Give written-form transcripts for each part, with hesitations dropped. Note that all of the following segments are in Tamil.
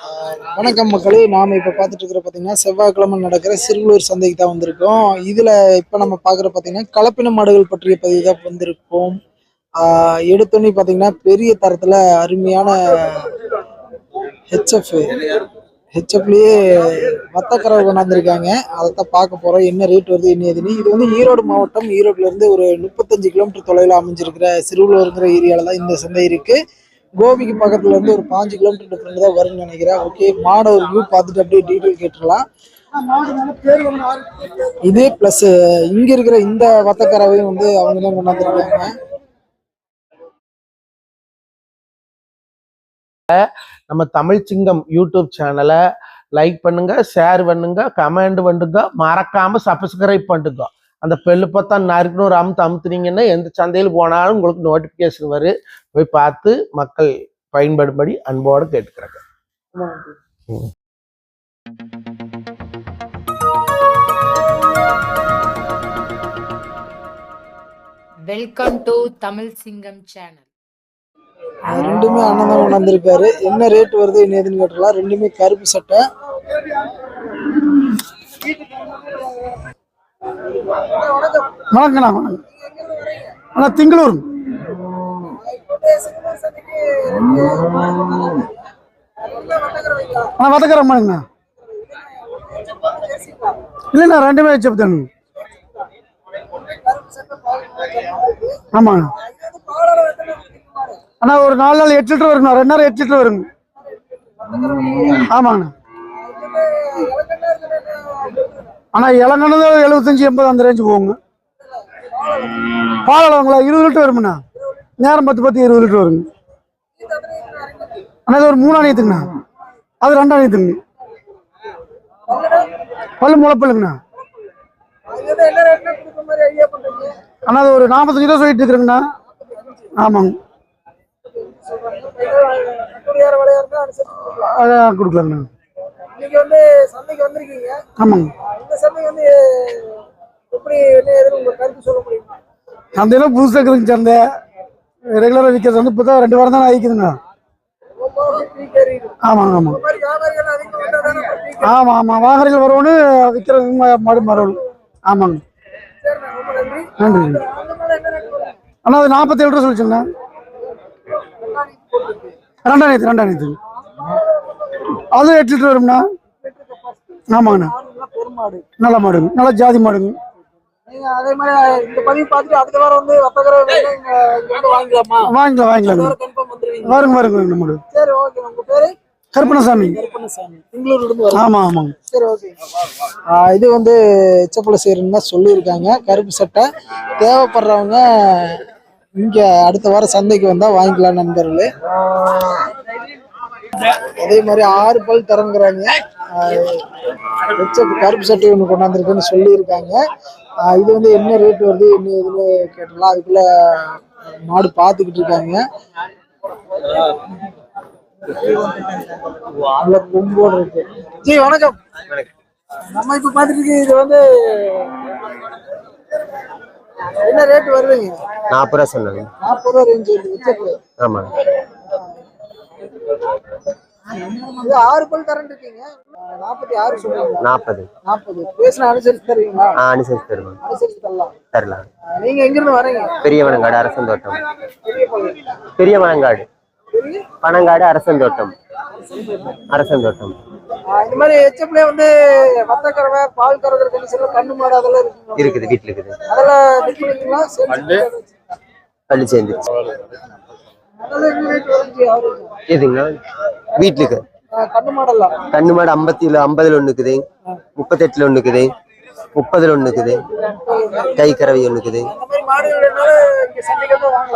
வணக்கம் மக்களே, நாம் இப்போ பார்த்துட்டு இருக்கிற பார்த்தீங்கன்னா செவ்வாய்க்கிழமை நடக்கிற சிறுவலூர் சந்தைக்கு தான் வந்திருக்கோம். இதில் இப்போ நம்ம பார்க்குற பார்த்தீங்கன்னா கலப்பின மாடுகள் பற்றிய பதிவு தான் வந்திருக்கோம். எடுத்தோன்னே பார்த்தீங்கன்னா பெரிய தரத்தில் அருமையான ஹெச்எஃப் ஹெச்எஃப்லேயே வத்தக்கரை கொண்டாந்துருக்காங்க. அதை தான் பார்க்க போகிறோம். என்ன ரேட் வருது என்ன ஏதுன்னு. இது வந்து ஈரோடு மாவட்டம், ஈரோட்லேருந்து ஒரு 35 கிலோமீட்டர் தொலைவில் அமைஞ்சிருக்கிற சிறுவலூருங்கிற ஏரியாவில் தான் இந்த சந்தை இருக்குது. கோபிக்கு பக்கத்துல இருந்து ஒரு 5 கிலோமீட்டர் டிஃபரெண்ட் தான் வரும்னு நினைக்கிறேன். ஓகே, மாடை ஒரு வியூ பார்த்துட்டு அப்படியே டீட்டெயில் கேட்டுடலாம். இதே பிளஸ் இங்க இருக்கிற இந்த வத்தக்கரவையும் வந்து அவங்க தான் கொண்டாந்துருக்காங்க. நம்ம தமிழ் சிங்கம் யூடியூப் சேனலை லைக் பண்ணுங்க, ஷேர் பண்ணுங்க, கமெண்ட் பண்ணுங்க, மறக்காம சப்ஸ்கிரைப் பண்ணுங்க. அந்த பெல்லு பார்த்தா நறுக்குன்னு ஒரு அமுத்துனீங்கன்னா எந்த சந்தையில் போனாலும் உங்களுக்கு நோட்டிஃபிகேஷன் வரும். போய் பார்த்து மக்கள் பயன்படும்படி அன்போடு கேட்டுக்கிறாங்க. வெல்கம் டு தமிழ் சிங்கம் சேனல். ரெண்டுமே அண்ணன் தான் கொண்டாந்துருக்காரு. என்ன ரேட் வருது என்ன ஏதுன்னு கேட்டலாம். ரெண்டுமே கருப்பு சட்டை. வணக்கண்ணா. அண்ணா திங்களூர் அண்ணா வதக்கறமாங்கண்ணா. இல்லைண்ணா ரெண்டுமே வச்சுதானுங்க. ஆமாண்ணா. அண்ணா ஒரு 4 நாள் 8 லிட்டர் வருங்கண்ணா. 2 நேரம் 8 லிட்டர் வருங்க. ஆமாங்கண்ணா. ஆனால் இளங்கண்ணு 75-80 அந்த ரேஞ்சு போகுங்க. பால் அளவுங்களா 20 லிட்டர் வருங்கண்ணா. நேரம் 10 20 லிட்டர் வருங்க. ஆனால் இது ஒரு 3 ஆணையத்துங்கண்ணா. அது 2 ஆணையத்துங்க. பல்லு முளைப்பல்லுங்கண்ணா. ஆனால் அது ஒரு 45 ரூபா சொல்லிட்டு இருக்கிறேங்கண்ணா. ஆமாங்க, அதான் கொடுக்கலாங்கண்ணா. ஆமாங்க. சந்தையெல்லாம் புதுசாக இருக்குதுங்க. சந்தை ரெகுலராக விற்கிற சந்தை இப்போ தான் 2 வாரம் தான் ஆகிக்குதுங்க. ஆமாங்க ஆமாம் ஆமாம் ஆமாம். வாகனங்கள் வரவொன்னு விற்கிற மாடு மரவணும். ஆமாங்க, நன்றி. ஆனால் அது 47 ரூபா சொல்லிச்சுங்கண்ணா. 2 ஆணையத்து அது 8 லிட்டர் வரும்ண்ணா. ஆமாங்கண்ணா. நல்ல மாடுங்க, நல்ல ஜாதி மாடுங்க. வாங்கிக்கலாம். வருங்க மாடு. கருப்பணசாமி. ஆமா ஆமாங்க. இது வந்து எச்சப்பல சேருன்னு சொல்லியிருக்காங்க. கருப்பு சட்டை தேவைப்படுறவங்க இங்க அடுத்த வாரம் சந்தைக்கு வந்தா வாங்கிக்கலாம் நண்பர்களே. அதே மாதிரி 6 பல் தரங்கிறாங்க. கருப்பு சட்டை ஒன்று கொண்டாந்துருக்குன்னு சொல்லியிருக்காங்க. இது வந்து என்ன ரேட் வருது என்ன எதுன்னு கேட்டலாம். அதுக்குள்ள மாடு பார்த்துக்கிட்டு இருக்காங்க. கொம்போடு இருக்கு. ஜி வணக்கம். நம்ம இப்ப பார்த்துட்டு இருக்கு. இது வந்து என்ன ரேட் வருதுங்க? 40 ரூபா சொன்னாங்க. 40 ரூபா ரேஞ்ச் வருது. ஆமா. இது 6 பல் கரண்ட் இருக்கீங்க. 46 சொல்றீங்க. 40 பேசின அனுசரிச்சு தருவீங்களா? அனுசரிச்சு தருவோம். அனுசரிச்சு தரலாம். நீங்க எங்க இருந்து வரீங்க? பெரியவனங்காடு அரசந்தோட்டம். பெரியவனங்காடு பனங்காடு அரசந்தோட்டம். இந்த மாதிரி எச்சப்ல வந்து வத்தக்கறவை பால் கறவை கண்டிஷன்ல கண்ணு மாடு அதெல்லாம் இருக்குது. வீட்டுல இருக்குது. அதெல்லாம் விக்கிறீங்களா? பள்ளி சேர்ந்துச்சு. எதுங்க வீட்டுக்கு கண்ணு மாடு 50 ஒண்ணு இருக்குது, 38 ஒண்ணு இருக்குது, 30 ஒண்ணு இருக்குது, கை கறவை ஒண்ணு இருக்குது.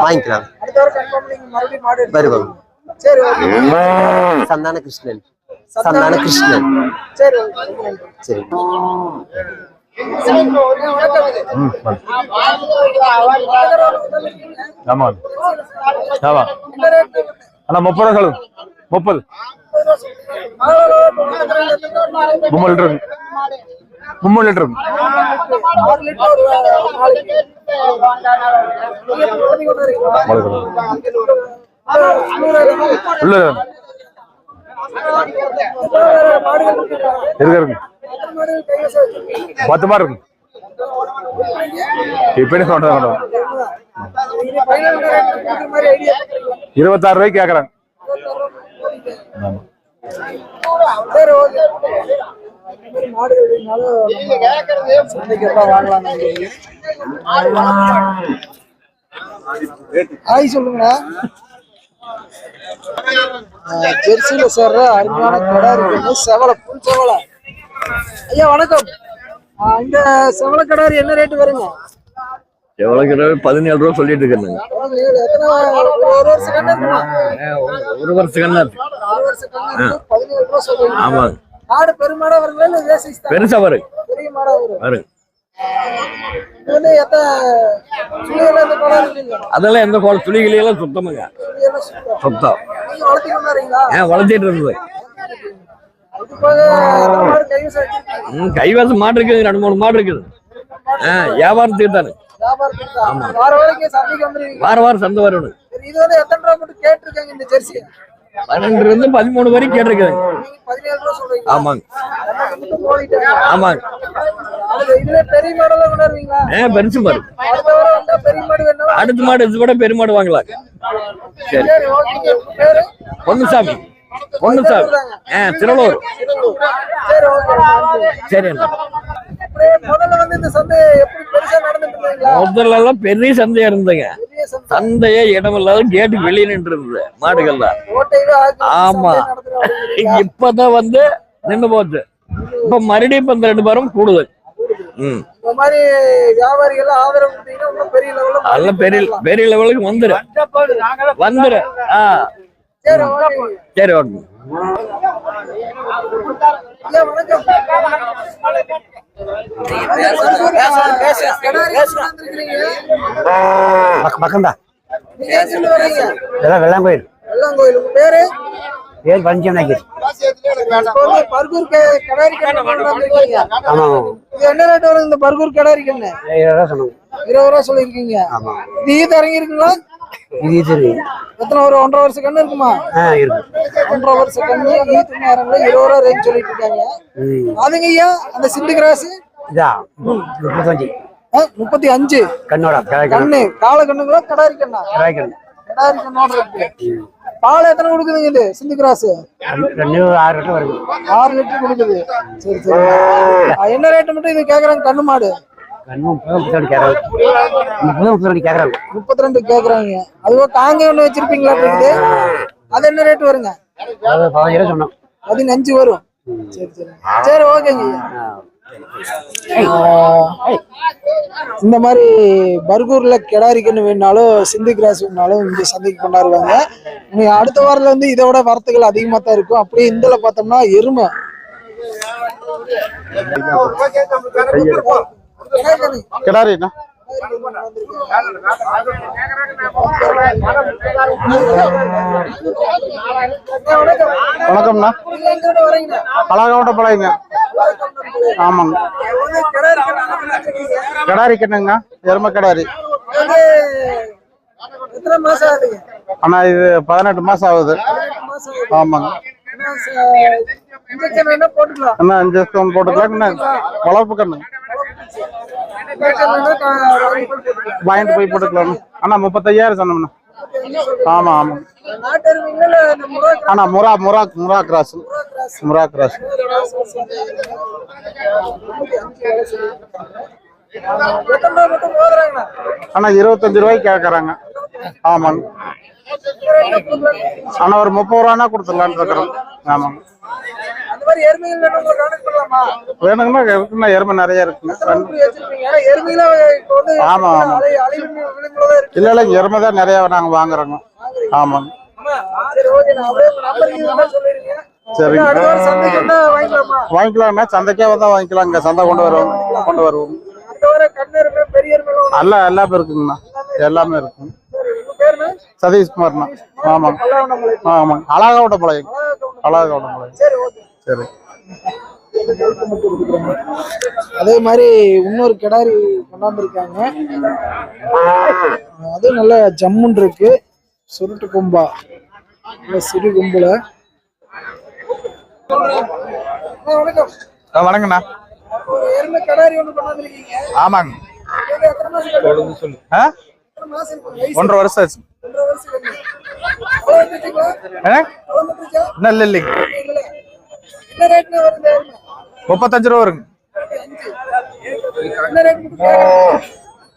வாங்கிக்கலாம். வருவாங்க. சந்தான கிருஷ்ணன். சரி. ஆமா ஆமா அண்ணா 30 ரூபா. 30 3 லிட்டர் உள்ள இருக்கு 10 மாடு இருக்கு. இப்படி சொல்றேன் 26 ரூபாய்க்கு கேக்குறாங்க. சரி ஓகே. ஹாய் சொல்லுங்கண்ணா. ஜெர்சியில சேர்ற அருமையான கடை இருக்கு. செவலை புல் செவலை. ஐயா வணக்கம். இந்த செவலை கடாரி என்ன ரேட்டு வருங்க? எவ்வளவு 17 ரூபா சொல்லிட்டு இருக்கேன். ஒரு வருஷம் கண்ணு இருக்குமா? ஒரு வருஷம் கண்ணா இருக்கு. 17 ரூபா சொல்றீங்க. ஆமாங்க. மாடு பெருமாடா வருங்களா இல்ல வேசிஸ் தான்? பெருசா வரும். பெரிய மாடா வரும். வரும். இது வந்து சுழியெல்லாம் இந்த கோலம் இருக்குங்க. அதெல்லாம் எந்த கோலம் துளிகளெல்லாம் சுத்தமுங்க. சுத்தம். நீங்க வளர்த்தி கொண்டாடுறீங்களா? வளர்த்திட்டு இருந்தது. இது போக மாடு கைவசம் வச்சிருக்கீங்க. கைவாசம் மாடு இருக்குது. 2-3 மாடு இருக்குது. வியாபாரத்துக்கு தானே. வியாபாரத்துக்கு தான். வார வரைக்கும் சந்தைக்கு வந்துருவீங்க. வாரம் சந்தை வரணும். இது வந்து எத்தனை ரூபா மட்டும் கேட்டிருக்காங்க இந்த ஜெர்சி? 12 இருந்து 13 வரைக்கும் கேட்டிருக்காங்க. நீங்க 17 ரூபா சொல்றீங்க. ஆமாங்க. போயிட்டாங்க. ஆமாங்க. இதுல பெரிய மாடெல்லாம் கொண்டாடுவீங்களா? பெருசு மாடு. அடுத்த வாரம் வந்தா பெரிய மாடு வேணும். அடுத்த மாடு இது கூட பெரிய மாடு வாங்கலாம். சரி. சரி ஓகே. உங்க பேரு? பொன்னுசாமி. பொன்னுசாமி. திருவள்ளூர். சரி ஓகே. சரி. முதல்ல வந்து இந்த சந்தை எப்படி பெருசா நடந்துட்டு இருந்தீங்களா? முதல்ல எல்லாம் பெரிய சந்தையா இருந்ததுங்க. பெரிய சந்தை. சந்தையே இடமில்லாத கேட்டு வெளியே நின்று இருந்தது மாடுகள்லாம். கோட்டையில ஆக்கி ஆமா. சந்தை நடத்துறோம் அப்படிங்கிறீங்க. இப்பதான் வந்து நின்று போச்சு. இப்ப மறுபடியும் இப்ப 2 பேரும் கூடுதல். இந்த மாதிரி வியாபாரிகள் ஆதரவு கொடுத்தீங்கன்னா இன்னும் பெரிய லெவல்ல அதெல்லாம் பெரிய லெவலுக்கு வந்துரு. சரி ஓகே. சரி ஓகே. ஐயா வணக்கம். பக்கம்தான். நீங்க எங்க இருந்து வர்றீங்க? இதெல்லாம் வெள்ளாங்கோயில். வெள்ளாங்கோயில். உங்க பேரு? பேர் பஞ்சநாயகர். இப்போ வந்து பர்கூர் கடாரி கண்ணு கொண்டாந்துருக்கீங்க. ஆமா. இது என்ன ரேட் வரும் இந்த பர்கூர் கடாரி கண்ணு? 20 ரூபா சொன்னாங்க. 20 ரூபா சொல்லிருக்கீங்க. ஆமா. இது ஈத்து இறங்கி இருக்குங்களா? இது இருக்கு. எத்தனை ஒரு 1.5 வருஷம் கண்ணு இருக்குமா? இருக்கு. 1.5 வருஷம் கண்ணு ஈத்து நேரங்கள 20 ரூபா ரேஞ்ச் சொல்லிட்டு இருக்காங்க. அதுங்க ஐயா அந்த சிந்து கிராஸ் இதா 35. 35 கண்ணோட கண்ணு கால கண்ணுங்களா கடாரி கண்ணா? கடாரி கண்ணு. கடாரி கண்ணோட இருக்கு. பால் எத்தனை கொடுக்குதுங்க இது சிந்து கிராஸ்? 6 லிட்டர் வருது. 6 லிட்டர் கொடுக்குது. சரி சரி. என்ன ரேட் மட்டும் இது கேக்குறாங்க கண்ணு மாடு? கண்ணு 32 கேக்குறாங்க. 32 கேக்குறாங்க. 32 கேக்குறாங்க. அதுவோ காங்க ஒண்ணு வச்சிருப்பீங்களா இருக்குது? அது என்ன ரேட் வருங்க? அது 15 ரூபா சொன்னோம். 15 வரும். சரி சரி. சரி ஓகேங்க. இந்த மாதிரி பர்கூர்ல கிடாரிக்கன்னு வேணாலும் சிந்து கிராஸ் வேணாலும் இங்க சந்தைக்கு கொண்டாடுவாங்க. நீங்க அடுத்த வாரத்துல வந்து இதோட வரத்துகள் அதிகமா தான் இருக்கும். அப்படியே இந்தல பார்த்தோம்னா எருமை கிடாரிண்ணா. வணக்கம்ண்ணா. அழகாவட்ட பழையங்க. ஆமாங்க. கிடாரி கண்ணுங்கண்ணா. எருமை கிடாரி. அண்ணா இது 18 மாசம் ஆகுது. ஆமாங்க. அண்ணா இன்ஜெக்ஷன் போட்டுக்கலாம். வளர்ப்பு கண்ணு வாங்கிட்டு போய் போட்டுக்கலாம். அண்ணா 35,000 சொன்னோம்ண்ணா. ஆமா ஆமா. அண்ணா முரா கிராஸ். முரா கிராஸ். அண்ணா 25 ரூபாய்க்கு கேட்கறாங்க. ஆமாங்க. ஆனா ஒரு 30 ரூபானா கொடுத்துடலான்னு இருக்கிறோம். ஆமாங்க. வேணுங்கன்னா இருக்குண்ணா. எருமை நிறைய இருக்குங்க. ஆமா ஆமா. இல்ல இல்ல எருமை தான் நிறைய நாங்க வாங்குறோங்க. ஆமாங்க. சரிங்க. வாங்கிக்கலாம்ண்ணா. சந்தைக்கே வந்தா வாங்கிக்கலாம். இங்க சந்தை கொண்டு வருவோம். எல்லாம் இருக்குங்கண்ணா. எல்லாமே இருக்குங்க. சதீஷ்குமார்ண்ணா. ஆமாங்க ஆமாங்க. அழகாவட்ட பழையம். அழகாவட்ட பழையம். சரி. அதே மாதிரி இன்னொரு கிடாரி கொண்டாந்துருக்காங்க. அது நல்ல ஜம்முன் இருக்கு. சுருட்டு கொம்பா சிறு கொம்புல வணக்கம். வணக்கண்ணா. ஒரு எருமை கடாரி ஒண்ணு கொண்டாந்துருக்கீங்க. ஆமாங்க. இது எத்தனை மாசம் கடாரி? ஆ? எத்தனை மாசம் இருக்கும்? வயசு 1.5 வருஷம் ஆச்சு. 1.5 வருஷம் கம்மி. அவ்வளவு வந்துச்சுங்களா? அவ்வளவு வந்துச்சா? இன்னும் இல்லைங்க. இல்ல. என்ன ரேட்ல வருது இந்த எருமை? 35 ரூபா வருங்க. என்ன ரேட் கொடுக்குறாங்க?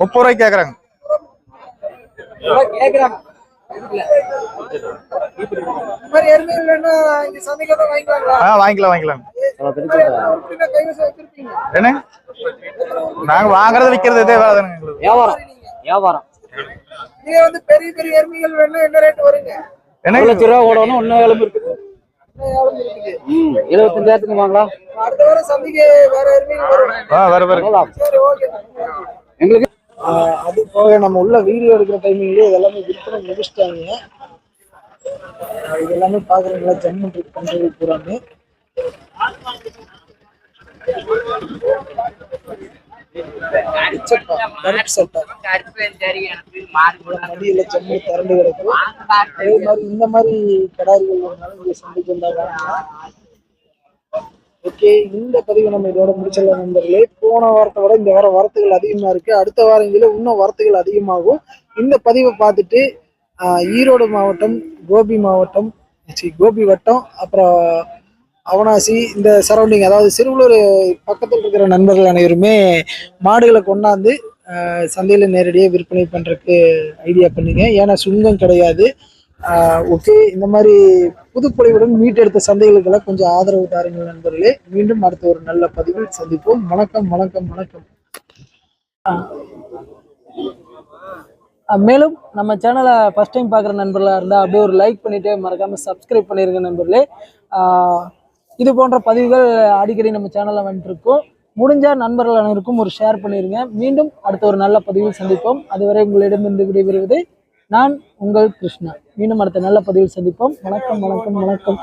30 ரூபாய்க்கு கேக்குறாங்க. கேக்குறாங்க. இந்த மாதிரி எருமைகள் வேணா இங்க சந்தைக்கு வந்து வாங்கிக்கலாங்களா? வாங்கிக்கலாம். இந்த மாதிரி எத்தனை உருப்படினா கைவசம் வச்சிருப்பீங்க? என்ன நாங்க வாங்குறது விக்கிறது இதே வேலை தானுங்க எங்களுக்கு. வியாபாரம் நீங்க வந்து பெரிய பெரிய எருமைகள் வேணா என்ன ரேட் வருங்க? என்ன 1 லட்ச ரூபா ஓடணும். இன்னும் எலும்பு இருக்குது. என்ன எவ்வளவு இருக்குது? 75,000 வாங்கலாம். அடுத்த வாரம் சந்தைக்கு வேற எருமைகள் வரும். வர சரி, ஓகே. எங்களுக்கு அது போக நம்ம உள்ள வீடியோ எடுக்கிற டைமிங்லேயே இதெல்லாமே விற்பனை முடிச்சிட்டாங்க. இது எல்லாமே பாக்குறீங்களா? ஜம்மு ட்ரிப் பண்றது பூராமே மதியில ஜம்மு திரண்டு கிடக்கும். அதே மாதிரி இந்த மாதிரி கடாரிகள் இருந்தாலும் இங்க சந்தைக்கு வந்தாங்க. ஓகே, இந்த பதிவு நம்ம இதோட முடிச்சிடலாம் நண்பர்களே. போன வாரத்தை விட இந்த வாரம் வரத்துகள் அதிகமா இருக்கு. அடுத்த வாரங்களில் இன்னும் வரத்துகள் அதிகமாகும். இந்த பதிவை பார்த்துட்டு ஈரோடு மாவட்டம், கோபி வட்டம், அப்புறம் அவனாசி இந்த சரௌண்டிங், அதாவது சிறுவலூர் பக்கத்தில் இருக்கிற நண்பர்கள் அனைவருமே மாடுகளை கொண்டாந்து சந்தையில் நேரடியாக விற்பனை பண்ணுறதுக்கு ஐடியா பண்ணுங்க. ஏன்னா சுங்கம் கிடையாது. ஓகே, இந்த மாதிரி புதுப்பொழிவுடன் மீட்டெடுத்த சந்தைகளுக்கெல்லாம் கொஞ்சம் ஆதரவு தாருங்கள் நண்பர்களே. மீண்டும் அடுத்த ஒரு நல்ல பதிவில் சந்திப்போம். வணக்கம். மேலும் நம்ம சேனலை ஃபர்ஸ்ட் டைம் பார்க்குற நண்பர்களாக இருந்தால் அப்படியே ஒரு லைக் பண்ணிவிட்டு மறக்காமல் சப்ஸ்கிரைப் பண்ணிடுங்க நண்பர்களே. இது போன்ற பதிவுகள் அடிக்கடி நம்ம சேனலில் வந்துட்டுருக்கோம். முடிஞ்ச நண்பர்கள் அனைவருக்கும் ஒரு ஷேர் பண்ணிடுங்க. மீண்டும் அடுத்த ஒரு நல்ல பதிவில் சந்திப்போம். அதுவரை உங்களிடமிருந்து விடைபெறுவது நான் உங்கள் கிருஷ்ணா. மீண்டும் அடுத்த நல்ல பதிவில் சந்திப்போம். வணக்கம்.